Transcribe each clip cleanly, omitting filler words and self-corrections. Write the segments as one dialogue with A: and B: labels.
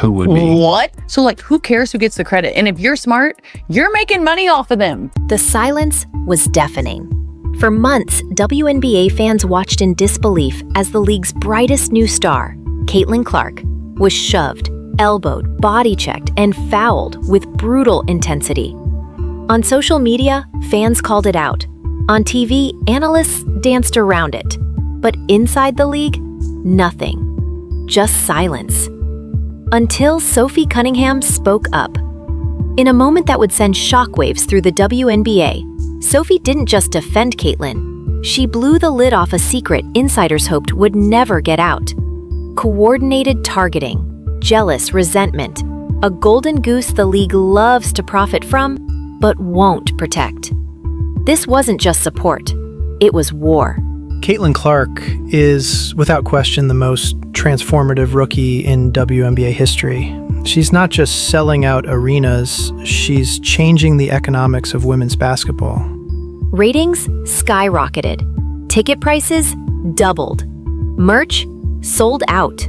A: Who would be?
B: What? So, like, who cares who gets the credit? And if you're smart, you're making money off of them.
C: The silence was deafening. For months, WNBA fans watched in disbelief as the league's brightest new star, Caitlain Clark, was shoved, elbowed, body-checked, and fouled with brutal intensity. On social media, fans called it out. On TV, analysts danced around it. But inside the league, nothing. Just silence. Until Sophie Cunningham spoke up. In a moment that would send shockwaves through the WNBA, Sophie didn't just defend Caitlain. She blew the lid off a secret insiders hoped would never get out. Coordinated targeting, jealous resentment, a golden goose the league loves to profit from, but won't protect. This wasn't just support, it was war.
D: Caitlain Clark is, without question, the most transformative rookie in WNBA history. She's not just selling out arenas, she's changing the economics of women's basketball.
C: Ratings skyrocketed. Ticket prices doubled. Merch sold out.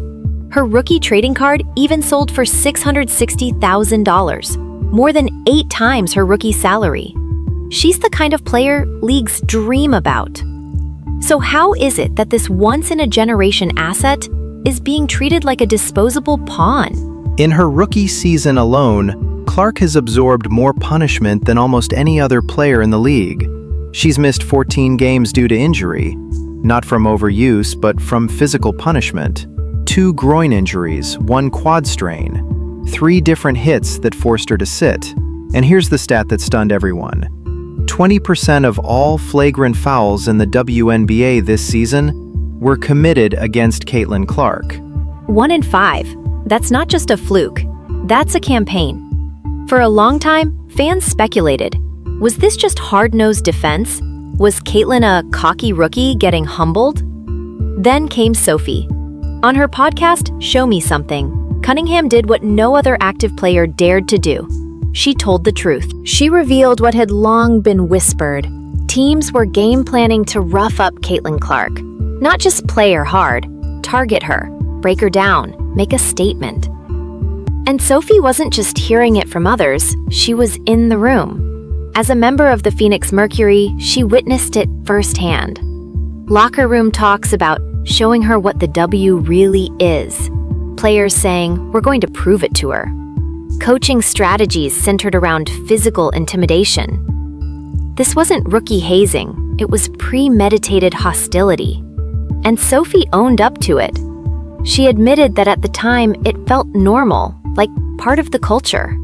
C: Her rookie trading card even sold for $660,000, more than 8 times her rookie salary. She's the kind of player leagues dream about. So how is it that this once-in-a-generation asset is being treated like a disposable pawn?
E: In her rookie season alone, Clark has absorbed more punishment than almost any other player in the league. She's missed 14 games due to injury, not from overuse, but from physical punishment. 2 groin injuries, 1 quad strain, 3 different hits that forced her to sit. And here's the stat that stunned everyone. 20% of all flagrant fouls in the WNBA this season were committed against Caitlain Clark.
C: 1 in 5. That's not just a fluke. That's a campaign. For a long time, fans speculated. Was this just hard-nosed defense? Was Caitlain a cocky rookie getting humbled? Then came Sophie. On her podcast, Show Me Something, Cunningham did what no other active player dared to do. She told the truth. She revealed what had long been whispered. Teams were game planning to rough up Caitlain Clark. Not just play her hard, target her, break her down, make a statement. And Sophie wasn't just hearing it from others, she was in the room. As a member of the Phoenix Mercury, she witnessed it firsthand. Locker room talks about showing her what the W really is. Players saying, "We're going to prove it to her." Coaching strategies centered around physical intimidation. This wasn't rookie hazing, it was premeditated hostility. And Sophie owned up to it. She admitted that at the time it felt normal, like part of the culture.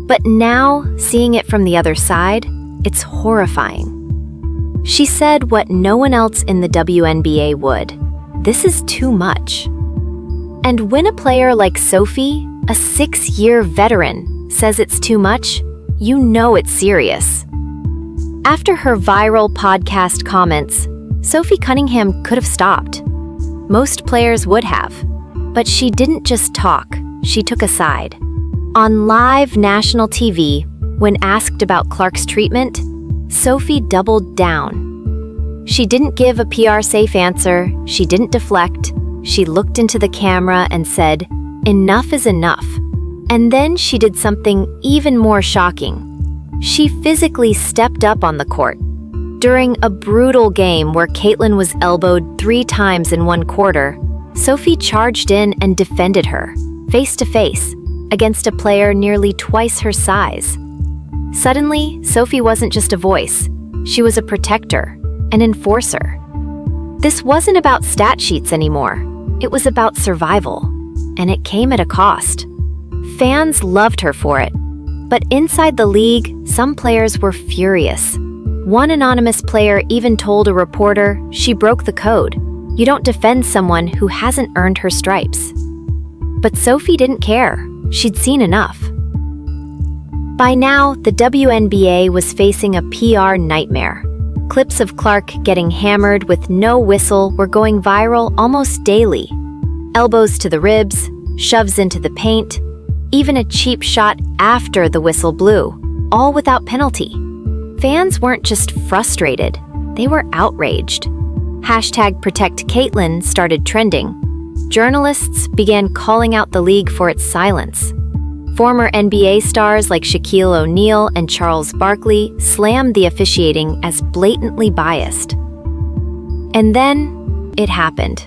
C: But now, seeing it from the other side, it's horrifying. She said what no one else in the WNBA would. This is too much. And when a player like Sophie, a 6-year veteran, says it's too much, you know it's serious. After her viral podcast comments, Sophie Cunningham could have stopped. Most players would have. But she didn't just talk, she took a side. On live national TV, when asked about Clark's treatment, Sophie doubled down. She didn't give a PR-safe answer, she didn't deflect. She looked into the camera and said, "Enough is enough." And then she did something even more shocking. She physically stepped up on the court. During a brutal game where Caitlain was elbowed 3 times in 1 quarter, Sophie charged in and defended her, face to face, against a player nearly twice her size. Suddenly, Sophie wasn't just a voice. She was a protector, an enforcer. This wasn't about stat sheets anymore. It was about survival, and it came at a cost. Fans loved her for it, but inside the league, some players were furious. One anonymous player even told a reporter she broke the code. You don't defend someone who hasn't earned her stripes. But Sophie didn't care. She'd seen enough. By now, the WNBA was facing a PR nightmare. Clips of Clark getting hammered with no whistle were going viral almost daily. Elbows to the ribs, shoves into the paint, even a cheap shot after the whistle blew, all without penalty. Fans weren't just frustrated, they were outraged. #ProtectCaitlin started trending. journalists began calling out the league for its silence. Former NBA stars like Shaquille O'Neal and Charles Barkley slammed the officiating as blatantly biased. And then it happened.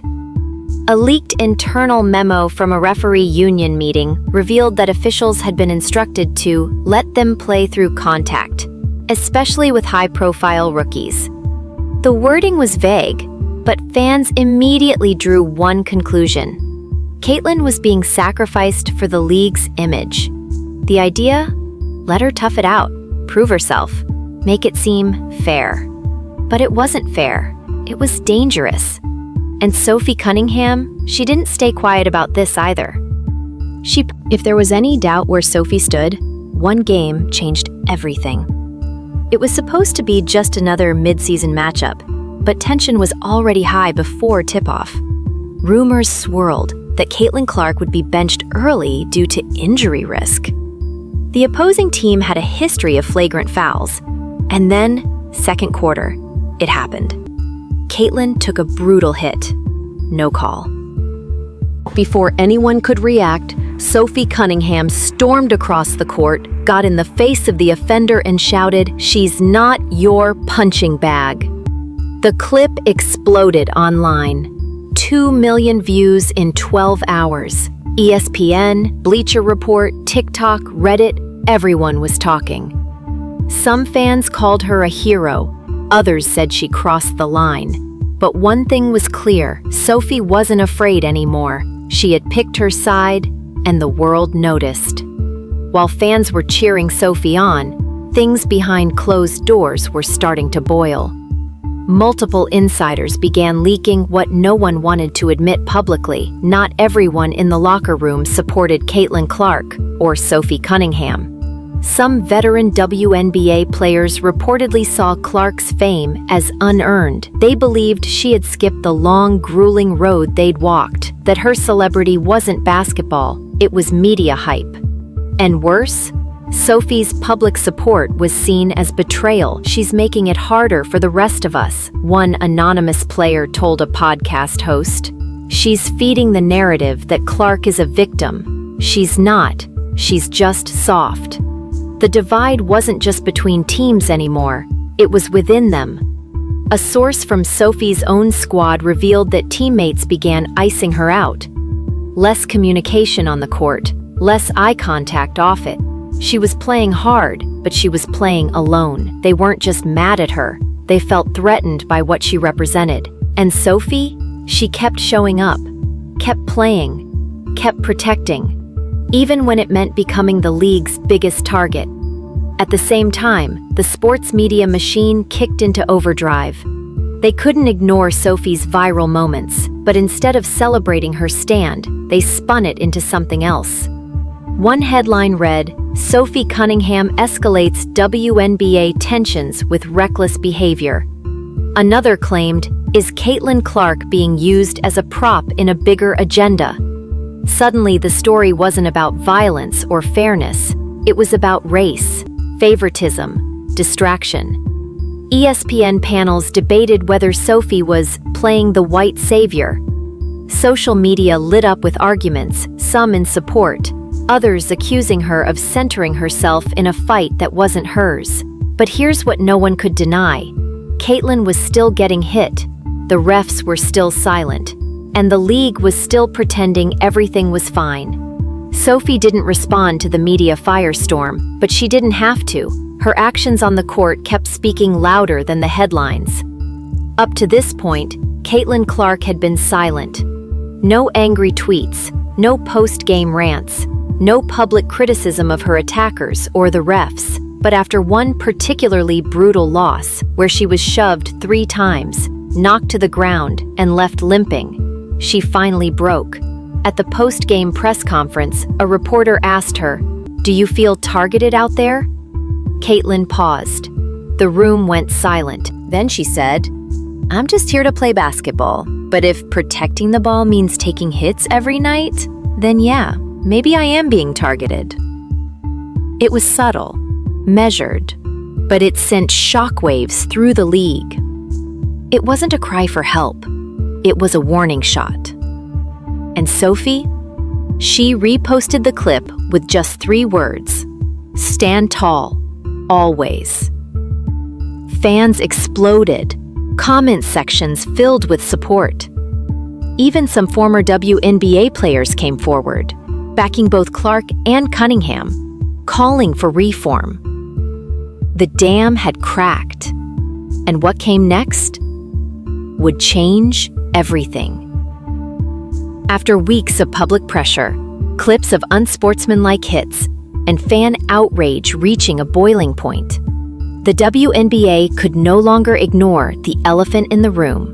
C: A leaked internal memo from a referee union meeting revealed that officials had been instructed to let them play through contact, especially with high-profile rookies. The wording was vague, but fans immediately drew one conclusion. Caitlain was being sacrificed for the league's image. The idea? Let her tough it out, prove herself, make it seem fair. But it wasn't fair. It was dangerous. And Sophie Cunningham, she didn't stay quiet about this either. If there was any doubt where Sophie stood, one game changed everything. It was supposed to be just another mid-season matchup, but tension was already high before tip-off. Rumors swirled that Caitlain Clark would be benched early due to injury risk. The opposing team had a history of flagrant fouls, and then, second quarter, it happened. Caitlain took a brutal hit. No call. Before anyone could react, Sophie Cunningham stormed across the court, got in the face of the offender and shouted, "She's not your punching bag." The clip exploded online. 2 million views in 12 hours. ESPN, Bleacher Report, TikTok, Reddit, everyone was talking. Some fans called her a hero. Others said she crossed the line. But one thing was clear, Sophie wasn't afraid anymore. She had picked her side, and the world noticed. While fans were cheering Sophie on, things behind closed doors were starting to boil. Multiple insiders began leaking what no one wanted to admit publicly. Not everyone in the locker room supported Caitlain Clark or Sophie Cunningham. Some veteran WNBA players reportedly saw Clark's fame as unearned. They believed she had skipped the long, grueling road they'd walked, that her celebrity wasn't basketball, it was media hype. And worse, Sophie's public support was seen as betrayal. "She's making it harder for the rest of us," one anonymous player told a podcast host. "She's feeding the narrative that Clark is a victim. She's not. She's just soft." The divide wasn't just between teams anymore, it was within them. A source from Sophie's own squad revealed that teammates began icing her out. Less communication on the court, less eye contact off it. She was playing hard, but she was playing alone. They weren't just mad at her, they felt threatened by what she represented. And Sophie? She kept showing up, kept playing, kept protecting, even when it meant becoming the league's biggest target. At the same time, the sports media machine kicked into overdrive. They couldn't ignore Sophie's viral moments, but instead of celebrating her stand, they spun it into something else. One headline read, "Sophie Cunningham escalates WNBA tensions with reckless behavior." Another claimed, "Is Caitlain Clark being used as a prop in a bigger agenda?" Suddenly, the story wasn't about violence or fairness. It was about race, favoritism, distraction. ESPN panels debated whether Sophie was playing the white savior. Social media lit up with arguments, some in support, others accusing her of centering herself in a fight that wasn't hers. But here's what no one could deny. Caitlain was still getting hit, the refs were still silent, and the league was still pretending everything was fine. Sophie didn't respond to the media firestorm, but she didn't have to. Her actions on the court kept speaking louder than the headlines. Up to this point, Caitlain Clark had been silent. No angry tweets, no post-game rants, no public criticism of her attackers or the refs. But after one particularly brutal loss, where she was shoved 3 times, knocked to the ground, and left limping, she finally broke. At the post-game press conference, a reporter asked her, "Do you feel targeted out there?" Caitlain paused. The room went silent. Then she said, "I'm just here to play basketball, but if protecting the ball means taking hits every night, then yeah, maybe I am being targeted." It was subtle, measured, but it sent shockwaves through the league. It wasn't a cry for help. It was a warning shot. And Sophie? She reposted the clip with just 3 words: "Stand tall, always." Fans exploded, comment sections filled with support. Even some former WNBA players came forward, backing both Clark and Cunningham, calling for reform. The dam had cracked, and what came next would change everything. After weeks of public pressure, clips of unsportsmanlike hits, and fan outrage reaching a boiling point, the WNBA could no longer ignore the elephant in the room.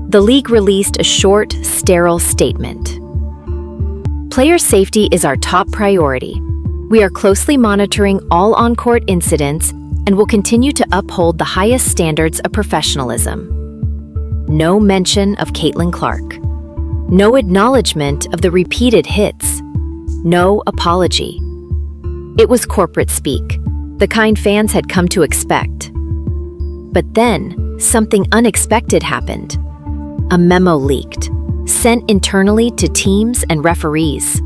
C: The league released a short, sterile statement. "Player safety is our top priority. We are closely monitoring all on-court incidents and will continue to uphold the highest standards of professionalism." No mention of Caitlain Clark. No acknowledgement of the repeated hits. No apology. It was corporate speak, the kind fans had come to expect. But then, something unexpected happened. A memo leaked, sent internally to teams and referees.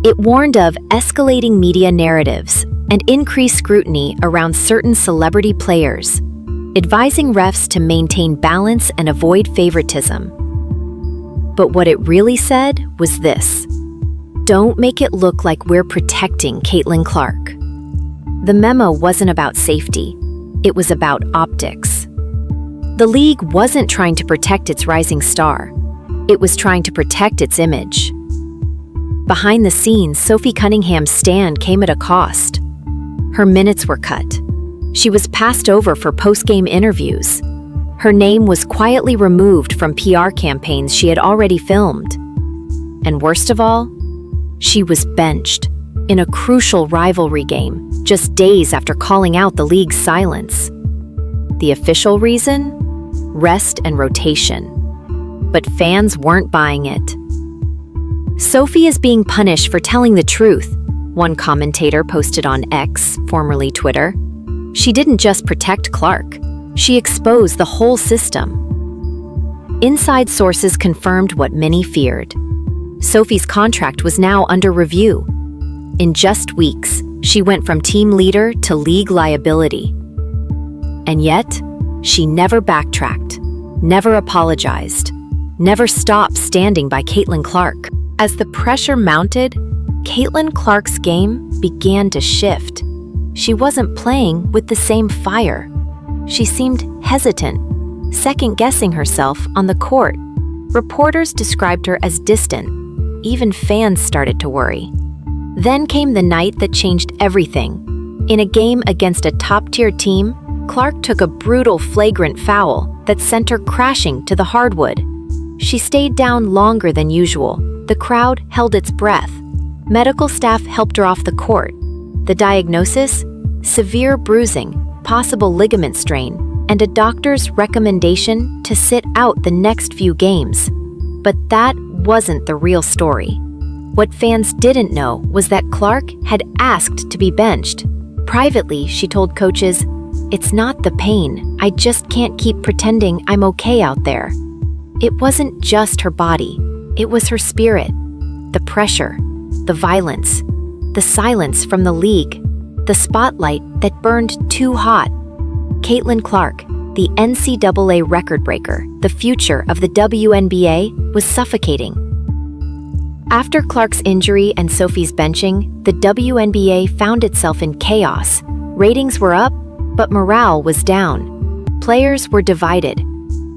C: It warned of escalating media narratives and increased scrutiny around certain celebrity players, advising refs to maintain balance and avoid favoritism. But what it really said was this: "Don't make it look like we're protecting Caitlain Clark." The memo wasn't about safety, it was about optics. The league wasn't trying to protect its rising star, it was trying to protect its image. Behind the scenes, Sophie Cunningham's stand came at a cost. Her minutes were cut. She was passed over for post-game interviews. Her name was quietly removed from PR campaigns she had already filmed. And worst of all, she was benched in a crucial rivalry game just days after calling out the league's silence. The official reason? Rest and rotation. But fans weren't buying it. "Sophie is being punished for telling the truth," one commentator posted on X, formerly Twitter. "She didn't just protect Clark, she exposed the whole system." Inside sources confirmed what many feared. Sophie's contract was now under review. In just weeks, she went from team leader to league liability. And yet, she never backtracked, never apologized, never stopped standing by Caitlain Clark. As the pressure mounted, Caitlain Clark's game began to shift. She wasn't playing with the same fire. She seemed hesitant, second-guessing herself on the court. Reporters described her as distant. Even fans started to worry. Then came the night that changed everything. In a game against a top-tier team, Clark took a brutal, flagrant foul that sent her crashing to the hardwood. She stayed down longer than usual. The crowd held its breath. Medical staff helped her off the court. The diagnosis? Severe bruising, possible ligament strain, and a doctor's recommendation to sit out the next few games. But that wasn't the real story. What fans didn't know was that Clark had asked to be benched. Privately, she told coaches, "It's not the pain, I just can't keep pretending I'm okay out there." It wasn't just her body, it was her spirit. The pressure, the violence, the silence from the league, the spotlight that burned too hot. Caitlain Clark, the NCAA record breaker, the future of the WNBA, was suffocating. After Clark's injury and Sophie's benching, the WNBA found itself in chaos. Ratings were up, but morale was down. Players were divided.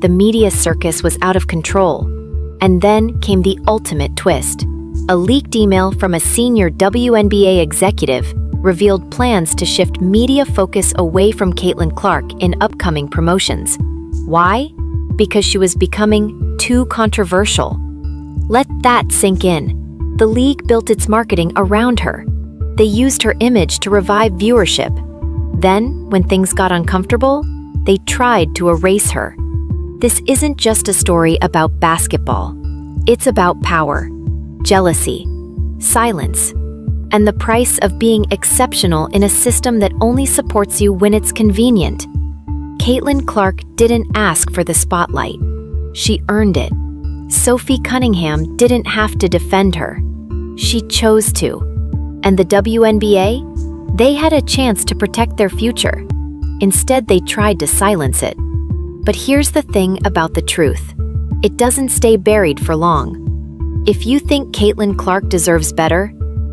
C: The media circus was out of control. And then came the ultimate twist. A leaked email from a senior WNBA executive revealed plans to shift media focus away from Caitlain Clark in upcoming promotions. Why? Because she was becoming too controversial. Let that sink in. The league built its marketing around her. They used her image to revive viewership. Then, when things got uncomfortable, they tried to erase her. This isn't just a story about basketball. It's about power, jealousy, silence, and the price of being exceptional in a system that only supports you when it's convenient. Caitlain Clark didn't ask for the spotlight. She earned it. Sophie Cunningham didn't have to defend her. She chose to. And the WNBA? They had a chance to protect their future. Instead, they tried to silence it. But here's the thing about the truth. It doesn't stay buried for long. If you think Caitlain Clark deserves better,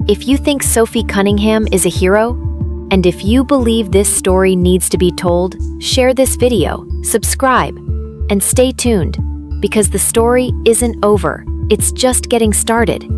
C: if you think Sophie Cunningham is a hero, and if you believe this story needs to be told, share this video, subscribe, and stay tuned, because the story isn't over. It's just getting started.